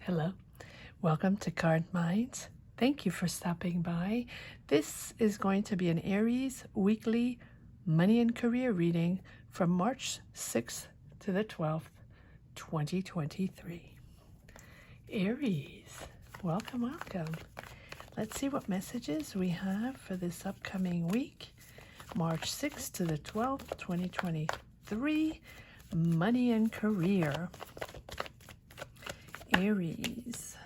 Hello, welcome to Card Minds. Thank you for stopping by. This is going to be an Aries weekly money and career reading from March 6th to the 12th, 2023. Aries, welcome. Let's see what messages we have for this upcoming week, March 6th to the 12th, 2023, money and career. Aries.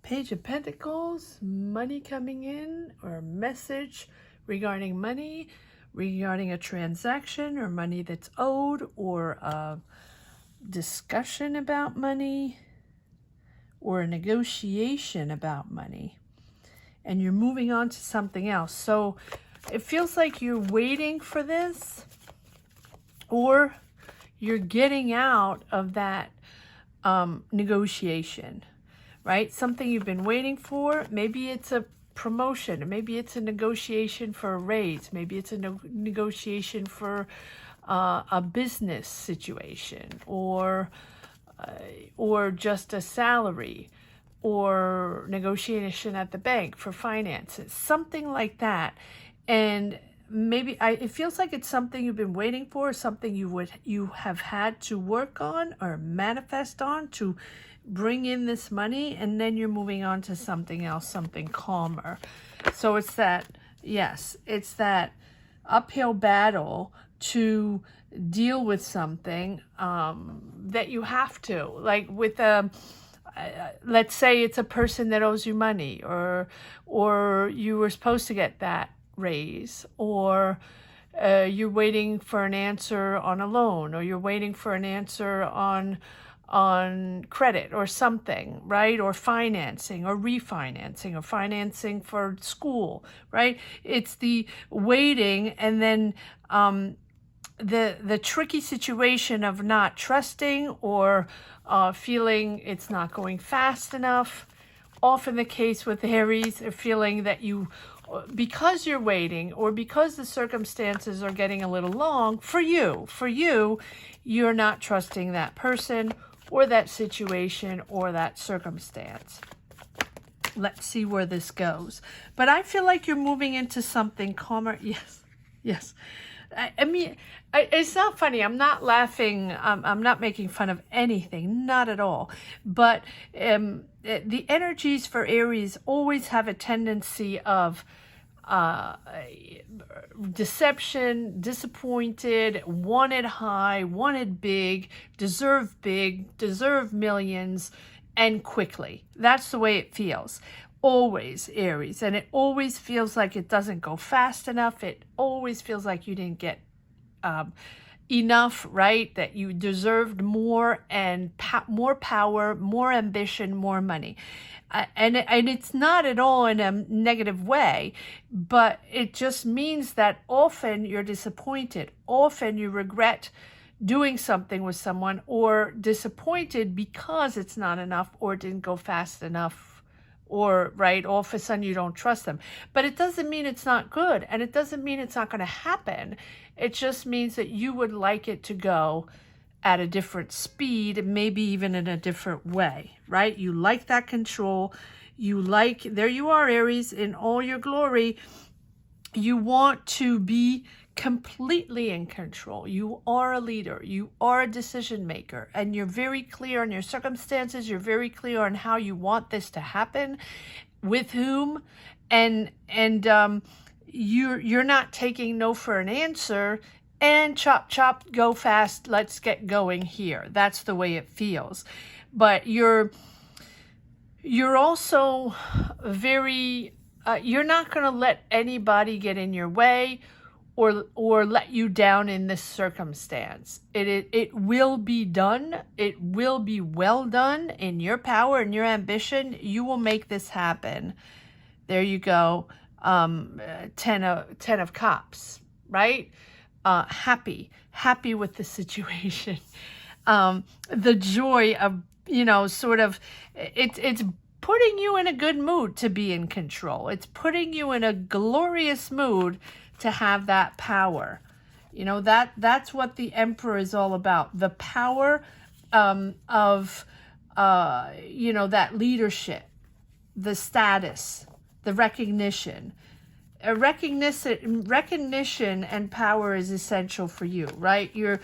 Page of Pentacles, money coming in, or a message regarding money, regarding a transaction or money that's owed, or a discussion about money, or a negotiation about money. And you're moving on to something else. So it feels like you're waiting for this, or you're getting out of that negotiation, right? Something you've been waiting for. Maybe it's a promotion. Maybe it's a negotiation for a raise. Maybe it's a negotiation for a business situation, or just a salary, or negotiation at the bank for finances, something like that. And maybe it feels like it's something you've been waiting for, something you have had to work on or manifest on to bring in this money, and then you're moving on to something else, something calmer. So it's that, yes, it's that uphill battle to deal with something that you have to, like with let's say it's a person that owes you money, or you were supposed to get that raise, or you're waiting for an answer on a loan, or you're waiting for an answer on credit or something, right? Or financing or refinancing or financing for school, right? It's the waiting, and then the tricky situation of not trusting, or feeling it's not going fast enough. Often the case with Aries, feeling that because you're waiting, or because the circumstances are getting a little long for you, you're not trusting that person or that situation or that circumstance. Let's see where this goes. But I feel like you're moving into something calmer. Yes. I mean, it's not funny. I'm not laughing. I'm not making fun of anything. Not at all. But the energies for Aries always have a tendency of deception, disappointed, wanted high, wanted big, deserve millions, and quickly. That's the way it feels. Always, Aries. And it always feels like it doesn't go fast enough. It always feels like you didn't get enough, right? That you deserved more, and more power, more ambition, more money. And it's not at all in a negative way, but it just means that often you're disappointed. Often you regret doing something with someone, or disappointed because it's not enough, or it didn't go fast enough, or right, all of a sudden you don't trust them. But it doesn't mean it's not good, and it doesn't mean it's not going to happen. It just means that you would like it to go at a different speed, maybe even in a different way, right? You like that control. There you are, Aries, in all your glory. You want to be completely in control. You are a leader. You are a decision maker, and you're very clear on your circumstances. You're very clear on how you want this to happen, with whom, and you're not taking no for an answer. And chop, go fast, let's get going here. That's the way it feels. But you're also very, you're not going to let anybody get in your way, or let you down in this circumstance. It will be done. It will be well done in your power and your ambition. You will make this happen. There you go. 10 of Cups, right? Happy with the situation. The joy of, sort of, it's putting you in a good mood to be in control. It's putting you in a glorious mood to have that power. That's what the Emperor is all about. The power of, you know, that leadership, the status, the recognition. Recognition and power is essential for you, right? You're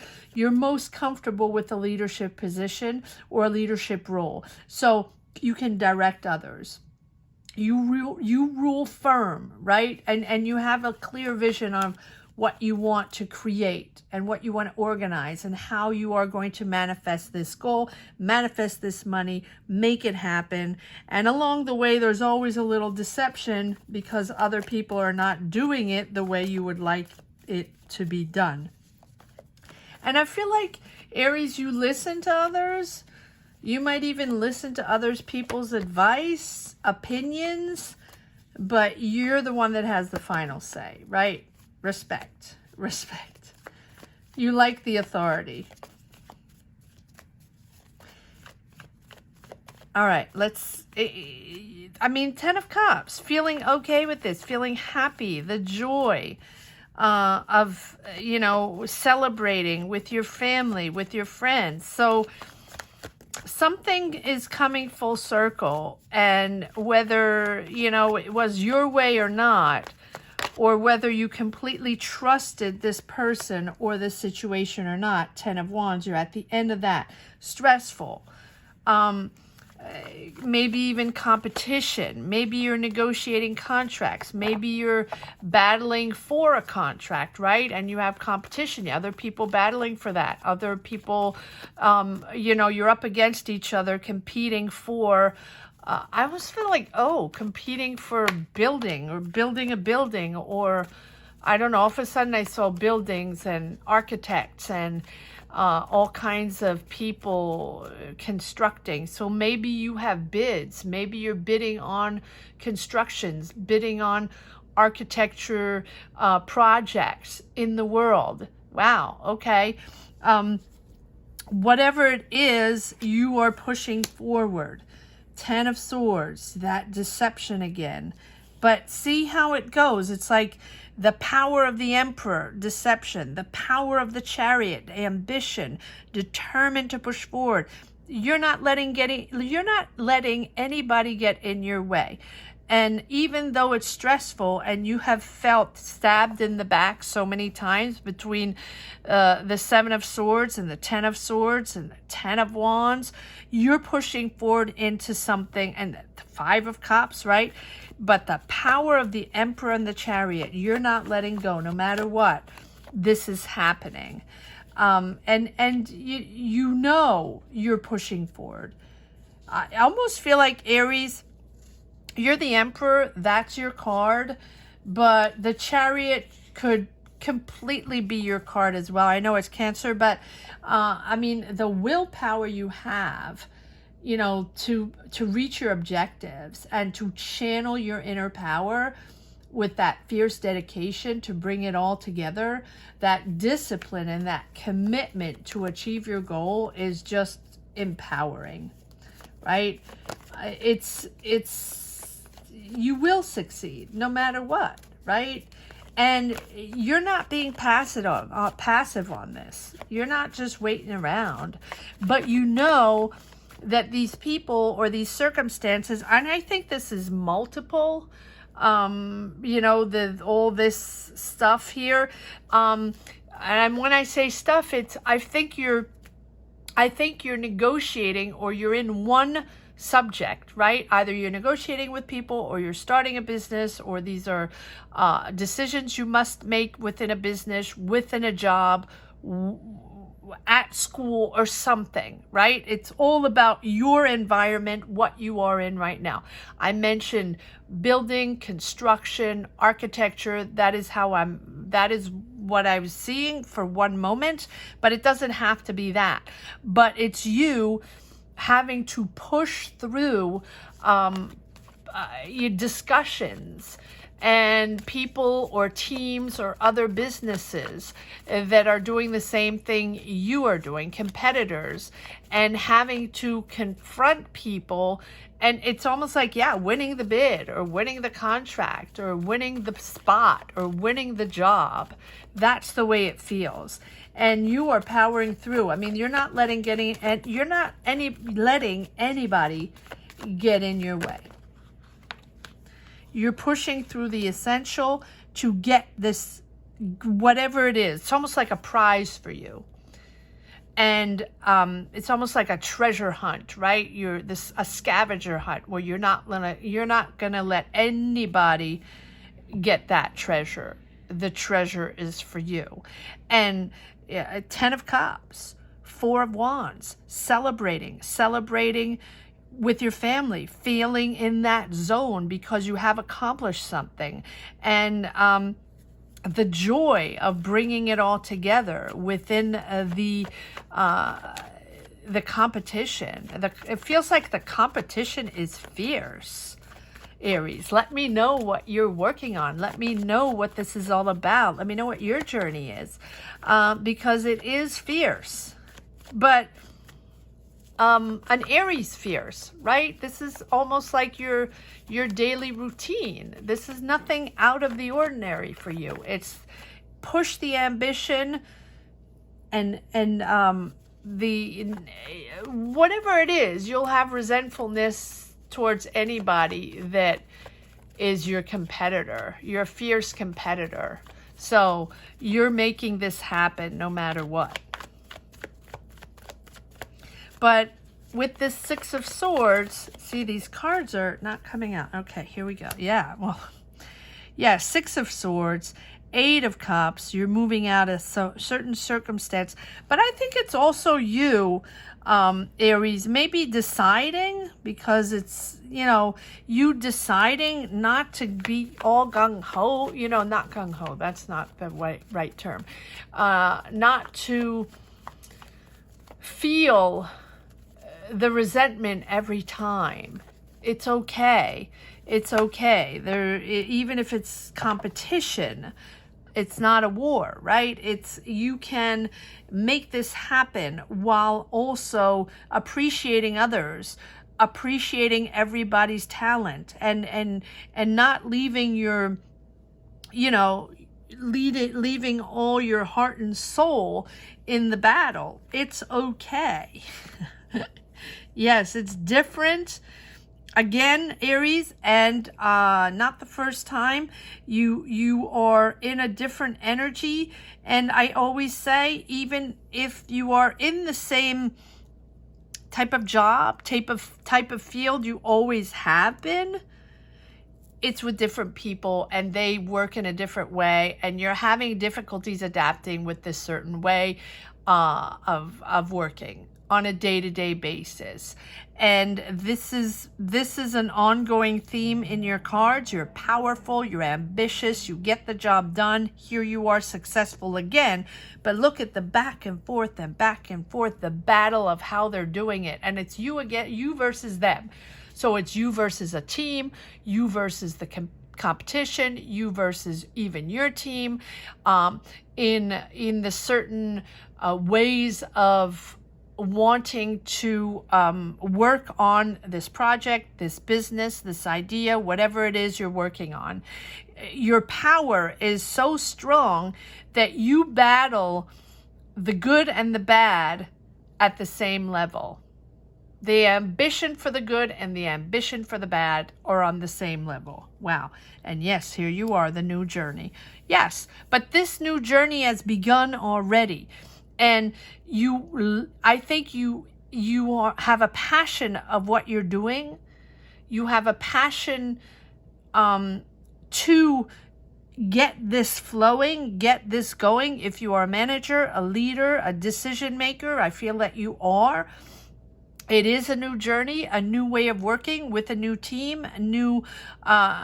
most comfortable with a leadership position or a leadership role, so you can direct others. You rule firm, right? And you have a clear vision of what you want to create and what you want to organize and how you are going to manifest this goal, manifest this money, make it happen. And along the way, there's always a little deception because other people are not doing it the way you would like it to be done. And I feel like, Aries, you listen to others. You might even listen to others people's advice, opinions, but you're the one that has the final say, right? Respect. You like the authority. All right, I mean, 10 of Cups, feeling okay with this, feeling happy, the joy of, you know, celebrating with your family, with your friends. So something is coming full circle, and whether, you know, it was your way or not, or whether you completely trusted this person or this situation or not, 10 of Wands, you're at the end of that. Stressful. Maybe even competition. Maybe you're negotiating contracts. Maybe you're battling for a contract, right? And you have competition. Other people battling for that. Other people, you know, you're up against each other competing for... I almost feel like, competing for building or building a building, or I don't know, all of a sudden I saw buildings and architects and all kinds of people constructing. So maybe you have bids. Maybe you're bidding on constructions, bidding on architecture projects in the world. Wow, okay. Whatever it is, you are pushing forward. 10 of Swords, that deception again. But see how it goes. It's like the power of the Emperor, deception. The power of the Chariot, ambition, determined to push forward. You're not letting anybody get in your way. And even though it's stressful and you have felt stabbed in the back so many times between the 7 of Swords and the 10 of Swords and the 10 of Wands, you're pushing forward into something, and the 5 of Cups, right? But the power of the Emperor and the Chariot, you're not letting go no matter what. This is happening. And you know you're pushing forward. I almost feel like, Aries, you're the Emperor, that's your card, but the Chariot could completely be your card as well. I know it's Cancer, but I mean, the willpower you have, you know, to reach your objectives and to channel your inner power with that fierce dedication to bring it all together, that discipline and that commitment to achieve your goal is just empowering, right? You will succeed no matter what, right? And you're not being passive on this. You're not just waiting around, but you know that these people or these circumstances, and I think this is multiple, you know, all this stuff here. And when I say stuff, I think you're negotiating, or you're in one subject, right? Either you're negotiating with people, or you're starting a business, or these are decisions you must make within a business, within a job, at school, or something, right? It's all about your environment, what you are in right now. I mentioned building, construction, architecture. That is what I was seeing for one moment, but it doesn't have to be that. But it's you having to push through your discussions and people or teams or other businesses that are doing the same thing you are doing, competitors, and having to confront people. And it's almost like, winning the bid or winning the contract or winning the spot or winning the job. That's the way it feels. and you are powering through. I mean, you're not letting anybody get in your way. You're pushing through the essential to get this, whatever it is. It's almost like a prize for you. And it's almost like a treasure hunt, right? A scavenger hunt where you're not gonna let anybody get that treasure. The treasure is for you. And 10 of Cups, 4 of Wands, celebrating with your family, feeling in that zone because you have accomplished something. And the joy of bringing it all together within the competition. It feels like the competition is fierce, Aries. Let me know what you're working on. Let me know what this is all about. Let me know what your journey is, because it is fierce. But an Aries fierce, right? This is almost like your daily routine. This is nothing out of the ordinary for you. It's push the ambition and the whatever it is, you'll have resentfulness towards anybody that is your competitor, your fierce competitor. So you're making this happen no matter what. But with this 6 of Swords, see, these cards are not coming out. Okay, here we go. Yeah, well, yeah, 6 of Swords, 8 of Cups. You're moving out of certain circumstance. But I think it's also you, Aries, maybe deciding, because it's, you deciding not to be all gung-ho. Not gung-ho. That's not the right term. Not to feel the resentment every time. It's okay. It's okay. Even if it's competition, it's not a war, right? You can make this happen while also appreciating others, appreciating everybody's talent, and not leaving your, leaving all your heart and soul in the battle. It's okay. Yes, it's different. Again, Aries, and not the first time. You are in a different energy. And I always say, even if you are in the same type of job, type of field you always have been, it's with different people and they work in a different way, and you're having difficulties adapting with this certain way of working on a day-to-day basis. And this is an ongoing theme in your cards. You're powerful, you're ambitious, you get the job done. Here you are, successful again. But look at the back and forth, the battle of how they're doing it. And it's you again, you versus them. So it's you versus a team, you versus the competition, you versus even your team, in the certain ways of wanting to work on this project, this business, this idea, whatever it is you're working on. Your power is so strong that you battle the good and the bad at the same level. The ambition for the good and the ambition for the bad are on the same level. Wow. And yes, here you are, the new journey. Yes, but this new journey has begun already. And I think you have a passion of what you're doing. You have a passion to get this flowing, get this going. If you are a manager, a leader, a decision maker, I feel that you are. It is a new journey, a new way of working with a new team, new,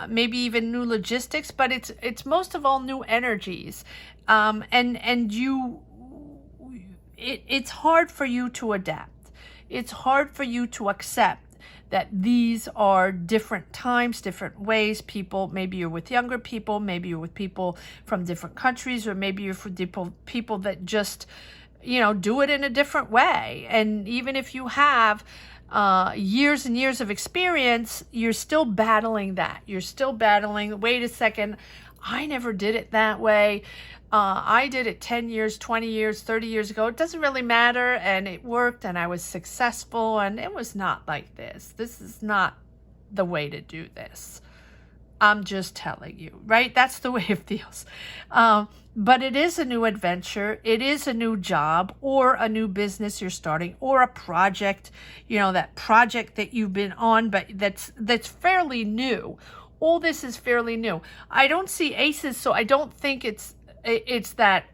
maybe even new logistics, but it's most of all new energies. It's hard for you to adapt. It's hard for you to accept that these are different times, different ways. People, maybe you're with younger people, maybe you're with people from different countries, or maybe you're with people that just, do it in a different way. And even if you have years and years of experience, you're still battling that. You're still battling, wait a second, I never did it that way. I did it 10 years, 20 years, 30 years ago. It doesn't really matter. And it worked and I was successful. And it was not like this. This is not the way to do this. I'm just telling you, right? That's the way it feels. But it is a new adventure. It is a new job or a new business you're starting or a project, you know, that project that you've been on, but that's fairly new. All this is fairly new. I don't see aces, so I don't think it's that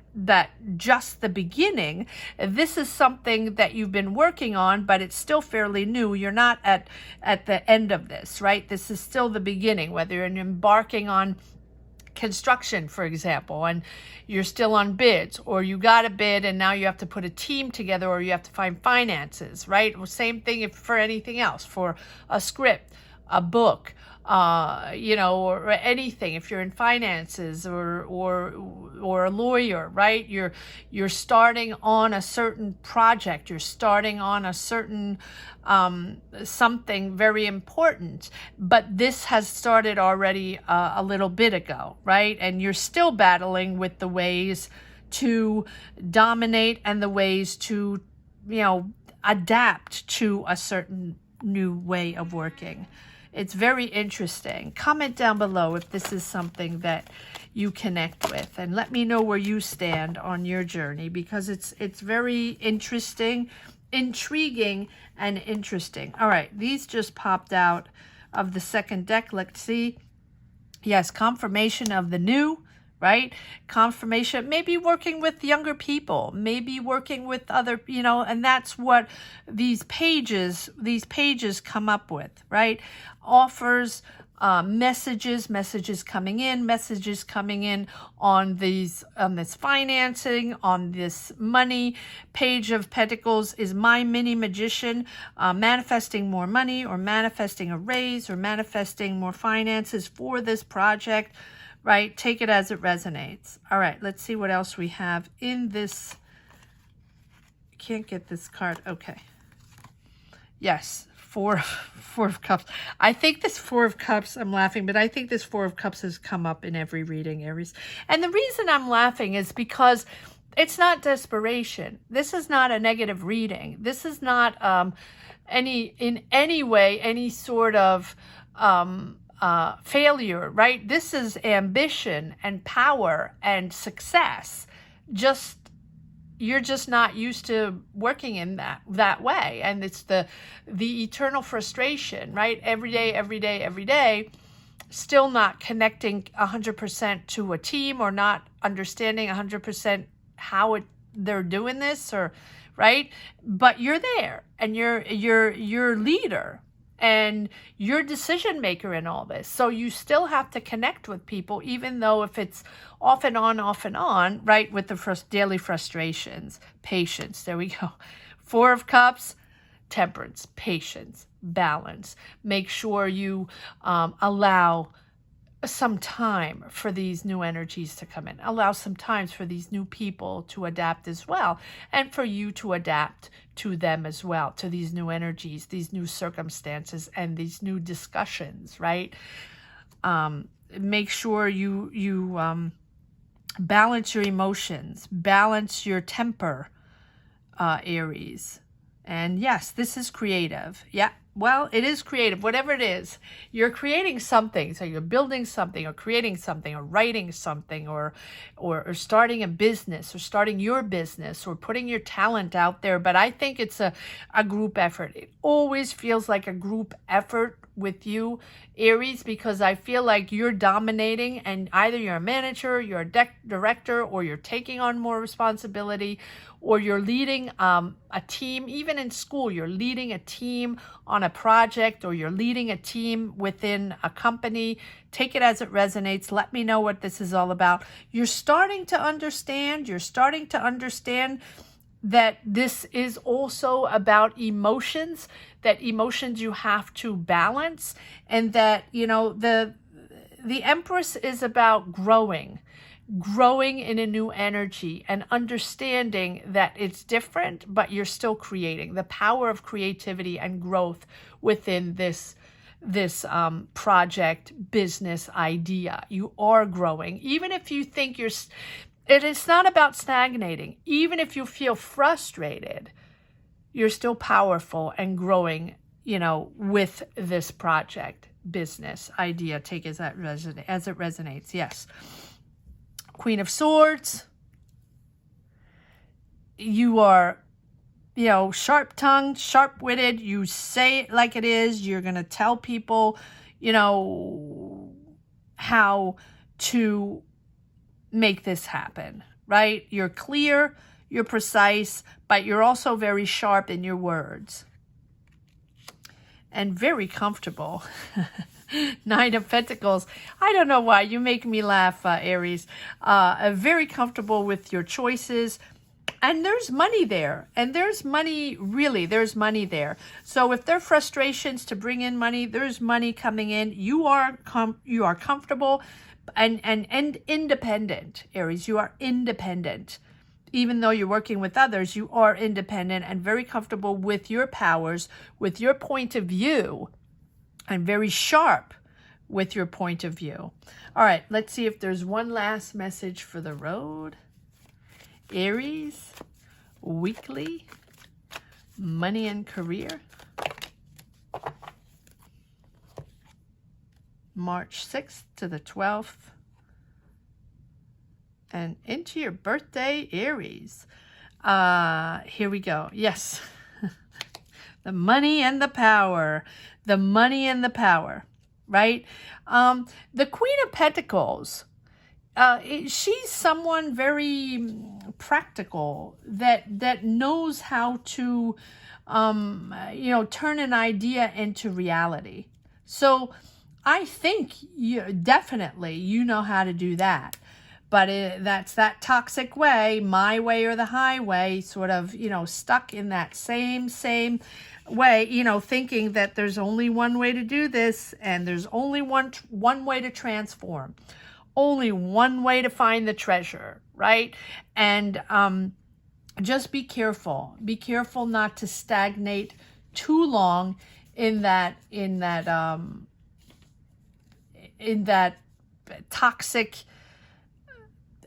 just the beginning. This is something that you've been working on, but it's still fairly new. You're not at the end of this, right? This is still the beginning, whether you're embarking on construction, for example, and you're still on bids, or you got a bid and now you have to put a team together, or you have to find finances, right? Well, same thing for anything else, for a script, a book, you know, or anything. If you're in finances or a lawyer, right? You're starting on a certain project. You're starting on a certain something very important. But this has started already a little bit ago, right? And you're still battling with the ways to dominate and the ways to, you know, adapt to a certain new way of working. It's very interesting. Comment down below if this is something that you connect with, and let me know where you stand on your journey, because it's very interesting, intriguing, and interesting. All right, these just popped out of the second deck. Let's see. Yes, confirmation of the new, right? Confirmation, maybe working with younger people, maybe working with other, you know, and that's what these pages come up with, right? Offers, messages coming in on this financing, on this money. Page of Pentacles is my mini magician, manifesting more money, or manifesting a raise, or manifesting more finances for this project. Right? Take it as it resonates. All right, let's see what else we have in this. Can't get this card. Okay. Yes, Four of Cups. I think this Four of Cups, I'm laughing, but I think this Four of Cups has come up in every reading, Aries. And the reason I'm laughing is because it's not desperation. This is not a negative reading. This is not in any way, any sort of failure, right? This is ambition and power and success. You're just not used to working in that way, and it's the eternal frustration, right? Every day, still not connecting 100% to a team, or not understanding 100% how they're doing this, or right? But you're there, and you're leader, and you're decision maker in all this. So you still have to connect with people, even though if it's off and on, right? With the daily frustrations. Patience, there we go. Four of Cups, temperance, patience, balance. Make sure you allow some time for these new energies to come in. Allow some time for these new people to adapt as well, and for you to adapt to them as well, to these new energies, these new circumstances, and these new discussions, right? Make sure you balance your emotions, balance your temper, Aries. And yes, this is creative. Yeah. Well, it is creative, whatever it is. You're creating something. So you're building something, or creating something, or writing something, or starting a business, or starting your business, or putting your talent out there. But I think it's a group effort. It always feels like a group effort with you, Aries, because I feel like you're dominating, and either you're a manager, you're a director, or you're taking on more responsibility, or you're leading a team. Even in school, you're leading a team on a project, or you're leading a team within a company. Take it as it resonates. Let me know what this is all about. You're starting to understand that this is also about emotions, that emotions you have to balance, and that, you know, the Empress is about growing in a new energy, and understanding that it's different, but you're still creating. The power of creativity and growth within this project, business idea. You are growing. Even if you think it is not about stagnating. Even if you feel frustrated, you're still powerful and growing, with this project, business, idea. Take as it resonates. Yes. Queen of Swords. You are, sharp-tongued, sharp-witted. You say it like it is. You're going to tell people, how to make this happen, right? You're clear, you're precise, but you're also very sharp in your words. And very comfortable. Nine of Pentacles. I don't know why. You make me laugh, Aries. Very comfortable with your choices. And there's money there. And there's money, really, there's money there. So if there are frustrations to bring in money, there's money coming in. You are comfortable and independent, Aries. You are independent. Even though you're working with others, you are independent and very comfortable with your powers, with your point of view, and very sharp with your point of view. All right, let's see if there's one last message for the road. Aries, weekly, money and career. March 6th to the 12th. And into your birthday, Aries. Here we go. Yes. The money and the power. The money and the power. Right? The Queen of Pentacles. She's someone very practical that knows how to, turn an idea into reality. So I think definitely you know how to do that. But that's that toxic way, my way or the highway, sort of, stuck in that same way, thinking that there's only one way to do this and there's only one way to transform. Only one way to find the treasure, right? And just be careful. Be careful not to stagnate too long in that toxic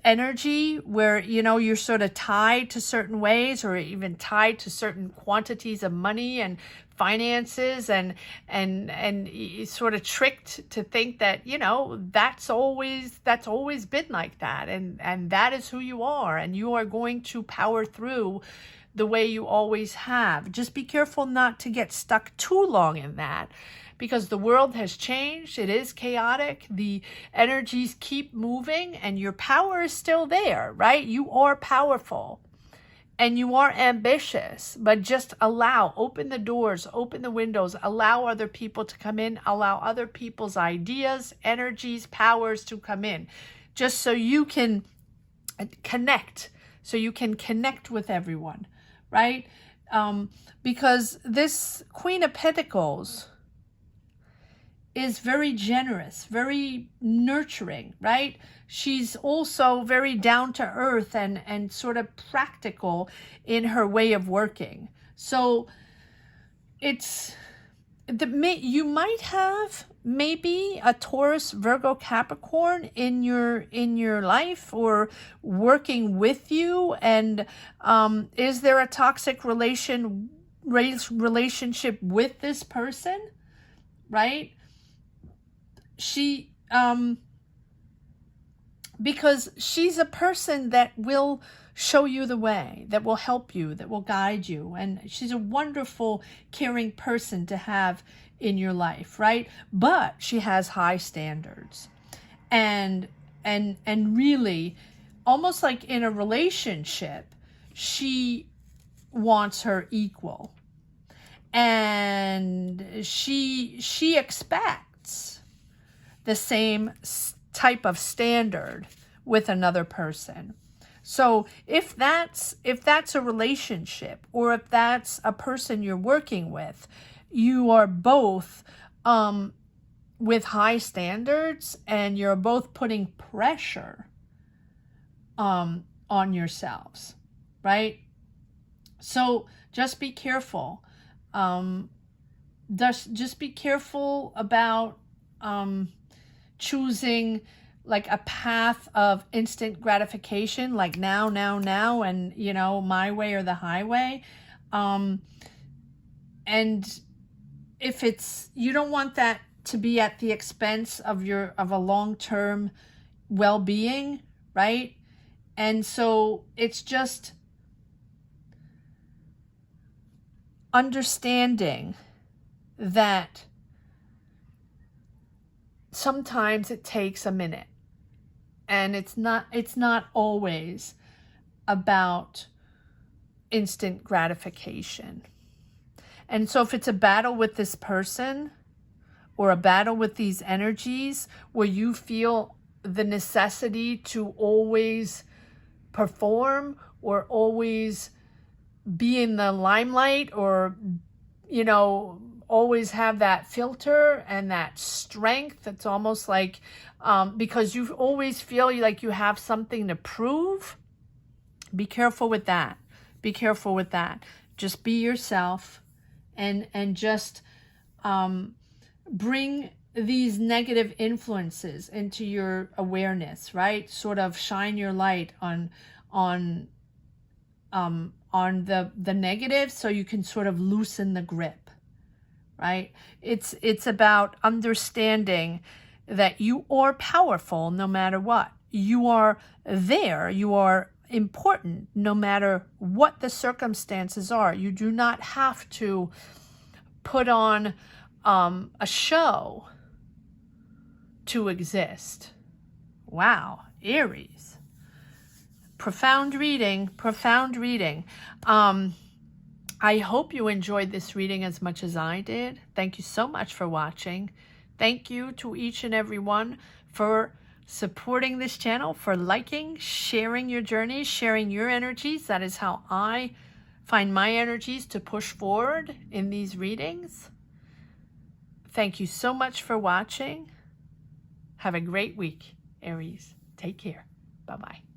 energy where, you're sort of tied to certain ways or even tied to certain quantities of money and finances and sort of tricked to think that, that's always been like that. And that is who you are. And you are going to power through the way you always have. Just be careful not to get stuck too long in that. Because the world has changed. It is chaotic. The energies keep moving and your power is still there, right? You are powerful and you are ambitious, but just open the doors, open the windows, allow other people to come in, allow other people's ideas, energies, powers to come in, just so you can connect, with everyone, right? Because this Queen of Pentacles is very generous, very nurturing, right? She's also very down to earth and sort of practical in her way of working. So you might have maybe a Taurus, Virgo, Capricorn in your life or working with you. And is there a toxic relationship with this person, right? Because she's a person that will show you the way, that will help you, that will guide you. And she's a wonderful, caring person to have in your life, right? But she has high standards. And really, almost like in a relationship, she wants her equal. And she expects the same type of standard with another person. So if that's a relationship or if that's a person you're working with, you are both with high standards and you're both putting pressure on yourselves, right? So just be careful. Just be careful about choosing like a path of instant gratification, like now, and, you know, my way or the highway. And if it's, you don't want that to be at the expense of a long-term well-being, right? And so it's just understanding that sometimes it takes a minute, and it's not always about instant gratification. And so if it's a battle with this person or a battle with these energies where you feel the necessity to always perform or always be in the limelight, or, you know, always have that filter and that strength, it's almost like because you always feel like you have something to prove, be careful with that. Be careful with that. Just be yourself, and just bring these negative influences into your awareness, right? Sort of shine your light on the negative, so you can sort of loosen the grip, right? It's about understanding that you are powerful no matter what. You are there. You are important no matter what the circumstances are. You do not have to put on a show to exist. Wow, Aries. Profound reading, profound reading. I hope you enjoyed this reading as much as I did. Thank you so much for watching. Thank you to each and every one for supporting this channel, for liking, sharing your journeys, sharing your energies. That is how I find my energies to push forward in these readings. Thank you so much for watching. Have a great week, Aries. Take care. Bye-bye.